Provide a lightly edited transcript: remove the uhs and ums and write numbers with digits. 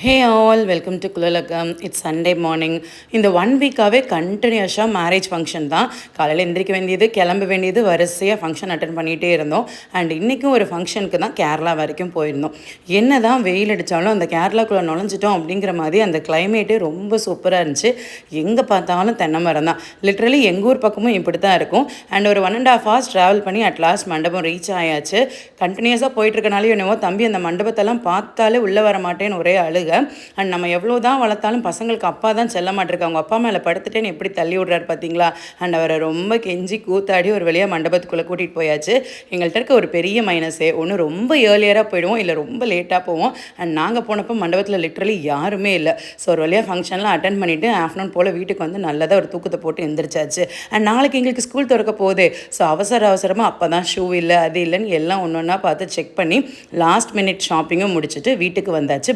Hey all welcome to Kulalagam. It's Sunday morning. இந்த 1 வீக்காகவே கண்டினியூஸாக marriage function தான். காலையில் எந்திரிக்க வேண்டியது, கிளம்ப வேண்டியது, வரிசையாக ஃபங்க்ஷன் அட்டன் பண்ணிகிட்டே இருந்தோம். அண்ட் இன்றைக்கும் ஒரு ஃபங்க்ஷனுக்கு தான் கேரளா வரைக்கும் போயிருந்தோம். என்ன தான் வெயில் அடித்தாலும் அந்த கேரளாக்குள்ளே நுழைஞ்சிட்டோம் அப்படிங்கிற மாதிரி அந்த கிளைமேட்டே ரொம்ப சூப்பராக இருந்துச்சு. எங்கே பார்த்தாலும் தென்னை மரம் தான். லிட்ரலி எங்கள் ஊர் பக்கமும் இப்படி தான் இருக்கும். அண்ட் ஒரு 1.5 hours ட்ராவல் பண்ணி அட்லாஸ்ட் மண்டபம் ரீச் ஆயாச்சு. கண்டினியூஸாக போயிட்டுருக்கனாலே என்னவோ தம்பி அந்த மண்டபத்தெல்லாம் பார்த்தாலே உள்ளே வர மாட்டேன்னு ஒரே அழுக. அண்ட் நம்ம எவ்வளோ தான் வளர்த்தாலும் பசங்களுக்கு அப்பா தான் செல்ல மாட்டிருக்கு. அவங்க அப்பா மேலே படுத்துட்டேன்னு எப்படி தள்ளி விட்றாரு பார்த்தீங்களா? அண்ட் அவரை ரொம்ப கெஞ்சி கூத்தாடி ஒரு வழியாக மண்டபத்துக்குள்ளே கூட்டிகிட்டு போயாச்சு. எங்கள்கிட்ட இருக்க ஒரு பெரிய மைனஸே ஒன்று, ரொம்ப ஏர்லியராக போயிடுவோம், இல்லை ரொம்ப லேட்டாக போவோம். அண்ட் நாங்கள் போனப்போ மண்டபத்தில் லிட்ரலி யாருமே இல்லை. ஸோ ஒரு வழியாக ஃபங்க்ஷன்லாம் அட்டன் பண்ணிவிட்டு ஆஃப்டர்நூன் போல் வீட்டுக்கு வந்து நல்லதாக ஒரு தூக்கத்தை போட்டு எந்திரிச்சாச்சு. அண்ட் நாளைக்கு எங்களுக்கு ஸ்கூல் திறக்க போகுது. ஸோ அவசரமாக அப்போ தான் ஷூ இல்லை, அது இல்லைன்னு எல்லாம் ஒன்று ஒன்றா பார்த்து செக் பண்ணி லாஸ்ட் மினிட் ஷாப்பிங்கும் முடிச்சுட்டு வீட்டுக்கு வந்தாச்சு.